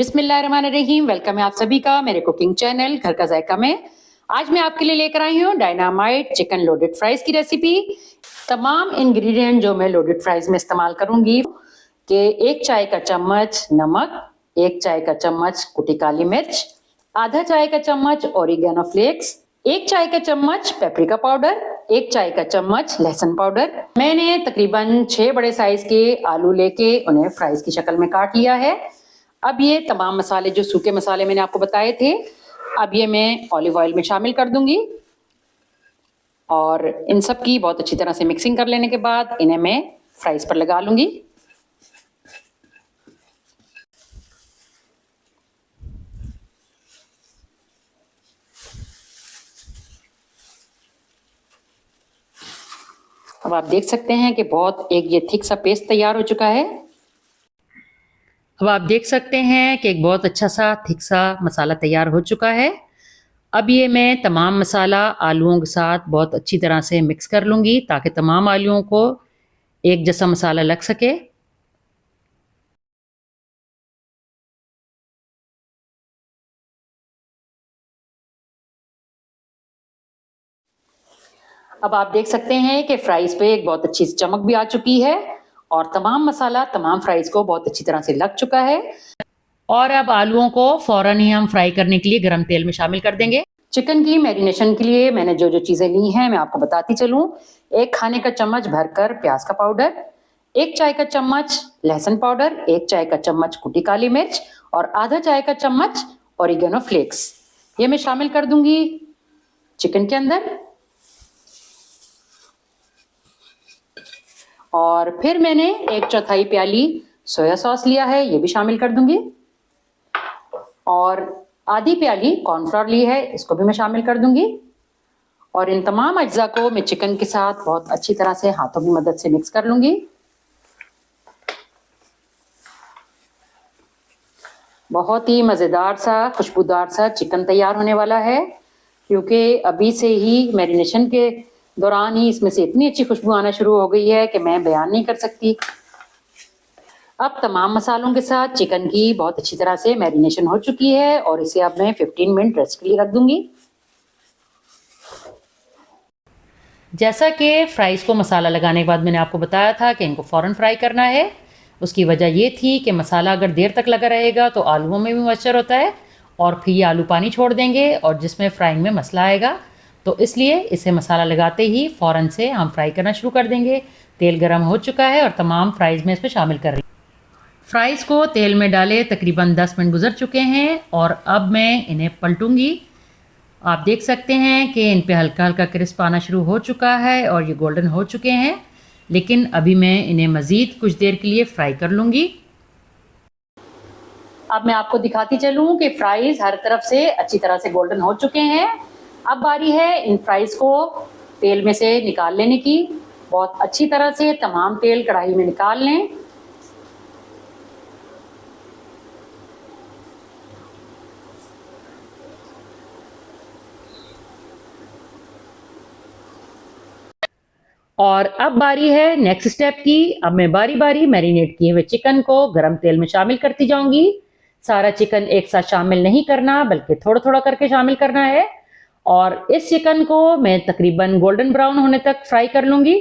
बिस्मिल्लाहिर्रहमानिर्रहीम। वेलकम है आप सभी का मेरे कुकिंग चैनल घर का जायका में। आज मैं आपके लिए लेकर आई हूँ डायनामाइट चिकन लोडेड फ्राइज की रेसिपी। तमाम इंग्रेडिएंट जो मैं लोडेड फ्राइज में इस्तेमाल करूंगी कि 1 चाय का चम्मच नमक, 1 चाय का चम्मच कुटी काली मिर्च, आधा चाय का चम्मच ओरिगेनो फ्लेक्स, 1 चाय का चम्मच पेपरिका पाउडर, 1 चाय का चम्मच लहसुन पाउडर। मैंने तकरीबन 6 बड़े साइज के आलू लेके उन्हें फ्राइज की शक्ल में काट लिया है। अब ये तमाम मसाले जो सूखे मसाले मैंने आपको बताए थे, अब ये मैं ऑलिव ऑयल में शामिल कर दूंगी और इन सब की बहुत अच्छी तरह से मिक्सिंग कर लेने के बाद इन्हें मैं फ्राइज पर लगा लूंगी। अब आप देख सकते हैं कि बहुत एक ये थिक सा पेस्ट तैयार हो चुका है। अब आप देख सकते हैं कि एक बहुत अच्छा सा थिक सा मसाला तैयार हो चुका है। अब ये मैं तमाम मसाला आलूओं के साथ बहुत अच्छी तरह से मिक्स कर लूँगी ताकि तमाम आलूओं को एक जैसा मसाला लग सके। अब आप देख सकते हैं कि फ्राइज पे एक बहुत अच्छी चमक भी आ चुकी है और तमाम मसाला तमाम फ्राइज को बहुत अच्छी तरह से लग चुका है। और अब आलूओं को फौरन ही हम फ्राई करने के लिए गरम तेल में शामिल कर देंगे। चिकन की मैरिनेशन के लिए मैंने जो जो चीजें ली हैं मैं आपको बताती चलूं। 1 खाने का चम्मच भरकर प्याज का पाउडर, 1 चाय का चम्मच लहसुन पाउडर, 1 चाय का चम्मच कुटी काली मिर्च और आधा चाय का चम्मच ओरिगेनो फ्लेक्स। ये मैं शामिल कर दूंगी चिकन के अंदर। और फिर मैंने 1/4 प्याली सोया सॉस लिया है, ये भी शामिल कर दूंगी। और आधी प्याली कॉर्नफ्लोर ली है, इसको भी मैं शामिल कर दूंगी। और इन तमाम अज्जा को मैं चिकन के साथ बहुत अच्छी तरह से हाथों की मदद से मिक्स कर लूंगी। बहुत ही मज़ेदार सा खुशबूदार सा चिकन तैयार होने वाला है, क्योंकि अभी से ही मैरिनेशन के दौरान ही इसमें से इतनी अच्छी खुशबू आना शुरू हो गई है कि मैं बयान नहीं कर सकती। अब तमाम मसालों के साथ चिकन की बहुत अच्छी तरह से मैरिनेशन हो चुकी है और इसे अब मैं 15 मिनट रेस्ट के लिए रख दूंगी। जैसा कि फ्राइज को मसाला लगाने के बाद मैंने आपको बताया था कि इनको फ़ौरन फ्राई करना है। उसकी वजह ये थी कि मसाला अगर देर तक लगा रहेगा तो आलूओं में भी मॉइस्चर होता है और फिर ये आलू पानी छोड़ देंगे और जिसमें फ्राइंग में मसला आएगा। तो इसलिए इसे मसाला लगाते ही फ़ौरन से हम फ्राई करना शुरू कर देंगे। तेल गर्म हो चुका है और तमाम फ्राइज़ में इसमें शामिल कर रही हूँ। फ्राइज़ को तेल में डाले तकरीबन 10 मिनट गुजर चुके हैं और अब मैं इन्हें पलटूंगी। आप देख सकते हैं कि इन पे हल्का हल्का क्रिस्प आना शुरू हो चुका है और ये गोल्डन हो चुके हैं, लेकिन अभी मैं इन्हें मज़ीद कुछ देर के लिए फ्राई कर लूँगी। अब मैं आपको दिखाती चलूँ कि फ्राइज़ हर तरफ से अच्छी तरह से गोल्डन हो चुके हैं। अब बारी है इन फ्राइज़ को तेल में से निकाल लेने की। बहुत अच्छी तरह से तमाम तेल कढ़ाई में निकाल लें। और अब बारी है नेक्स्ट स्टेप की। अब मैं बारी बारी मैरिनेट किए हुए चिकन को गरम तेल में शामिल करती जाऊंगी। सारा चिकन एक साथ शामिल नहीं करना, बल्कि थोड़ा थोड़ा करके शामिल करना है। और इस चिकन को मैं तकरीबन गोल्डन ब्राउन होने तक फ्राई कर लूंगी।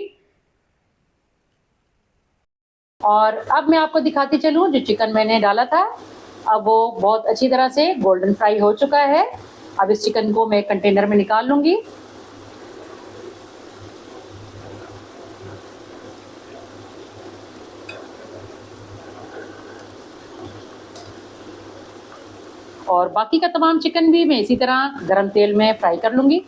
और अब मैं आपको दिखाती चलूं जो चिकन मैंने डाला था, अब वो बहुत अच्छी तरह से गोल्डन फ्राई हो चुका है। अब इस चिकन को मैं कंटेनर में निकाल लूंगी। और बाकी का तमाम चिकन भी मैं इसी तरह गरम तेल में फ्राई कर लूंगी।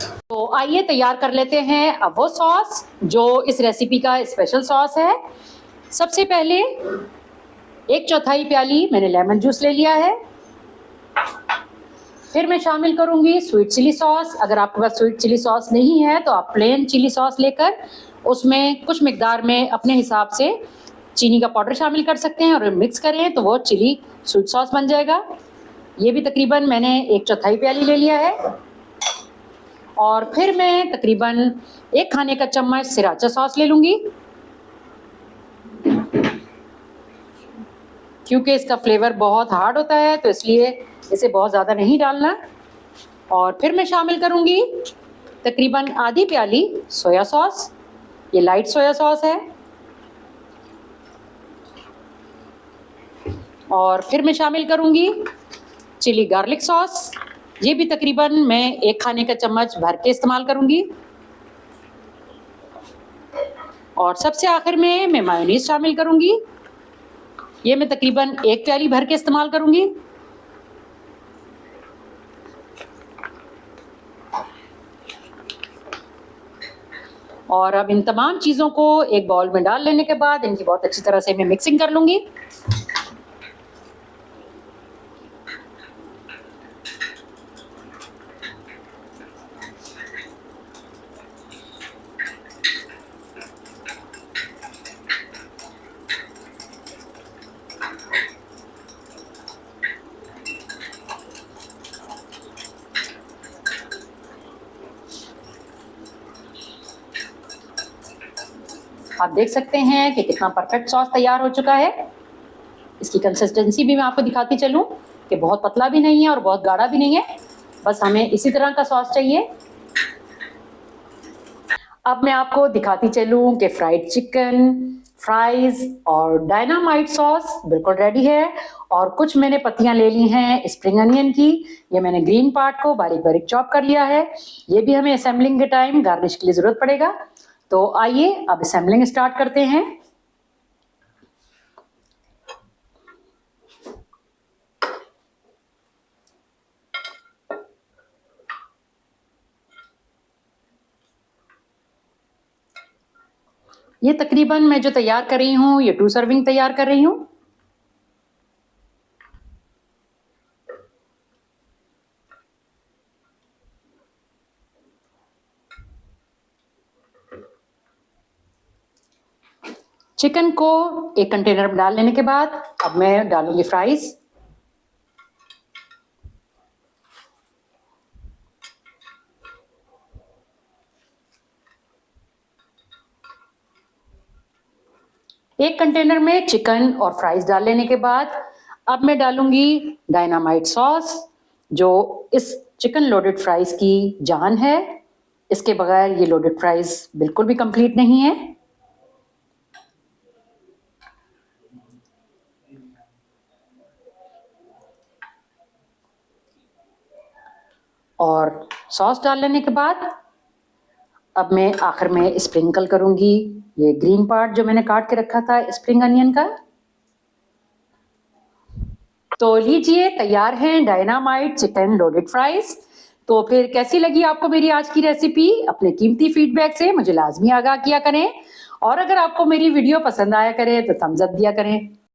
तो आइए तैयार कर लेते हैं अब वो सॉस जो इस रेसिपी का स्पेशल सॉस है। सबसे पहले 1/4 प्याली मैंने लेमन जूस ले लिया है। फिर मैं शामिल करूंगी स्वीट चिली सॉस। अगर आपके पास स्वीट चिली सॉस नहीं है तो आप प्लेन चिली सॉस लेकर उसमें कुछ मिकदार में अपने हिसाब से चीनी का पाउडर शामिल कर सकते हैं और मिक्स करें तो वो चिली स्वीट सॉस बन जाएगा। ये भी तकरीबन मैंने 1/4 प्याली ले लिया है। और फिर मैं तकरीबन 1 खाने का चम्मच सिराचा सॉस ले लूँगी। क्योंकि इसका फ्लेवर बहुत हार्ड होता है तो इसलिए इसे बहुत ज़्यादा नहीं डालना। और फिर मैं शामिल करूँगी तकरीबन आधी प्याली सोया सॉस। ये लाइट सोया सॉस है। और फिर मैं शामिल करूँगी चिली गार्लिक सॉस। ये भी तकरीबन मैं 1 खाने का चम्मच भर के इस्तेमाल करूँगी। और सबसे आखिर में मैं मायोनीज शामिल करूँगी। ये मैं तकरीबन 1 प्याली भर के इस्तेमाल करूँगी। और अब इन तमाम चीज़ों को एक बाउल में डाल लेने के बाद इनकी बहुत अच्छी तरह से मैं मिक्सिंग कर लूँगी। आप देख सकते हैं कि कितना परफेक्ट सॉस तैयार हो चुका है। इसकी कंसिस्टेंसी भी मैं आपको दिखाती चलूं कि बहुत पतला भी नहीं है और बहुत गाढ़ा भी नहीं है, बस हमें इसी तरह का सॉस चाहिए। अब मैं आपको दिखाती चलूं कि फ्राइड चिकन, फ्राइज और डायनामाइट सॉस बिल्कुल रेडी है। और कुछ मैंने पत्तियां ले ली हैं स्प्रिंग अनियन की। ये मैंने ग्रीन पार्ट को बारीक बारीक चॉप कर लिया है। ये भी हमें असेंबलिंग के टाइम गार्निश के लिए जरूरत पड़ेगा। तो आइए अब असेंबलिंग स्टार्ट करते हैं। ये तकरीबन मैं जो तैयार कर रही हूँ ये 2 सर्विंग तैयार कर रही हूँ। चिकन को एक कंटेनर में डाल लेने के बाद अब मैं डालूंगी फ्राइज। एक कंटेनर में चिकन और फ्राइज डाल लेने के बाद अब मैं डालूंगी डायनामाइट सॉस, जो इस चिकन लोडेड फ्राइज की जान है। इसके बगैर ये लोडेड फ्राइज बिल्कुल भी कंप्लीट नहीं है। और सॉस डाल लेने के बाद अब मैं आखिर में स्प्रिंकल करूंगी ये ग्रीन पार्ट जो मैंने काट के रखा था स्प्रिंग अनियन का। तो लीजिए तैयार है डायनामाइट चिकन लोडेड फ्राइज। तो फिर कैसी लगी आपको मेरी आज की रेसिपी? अपने कीमती फीडबैक से मुझे लाजमी आगाह किया करें। और अगर आपको मेरी वीडियो पसंद आया करे तो थम्स अप दिया करें।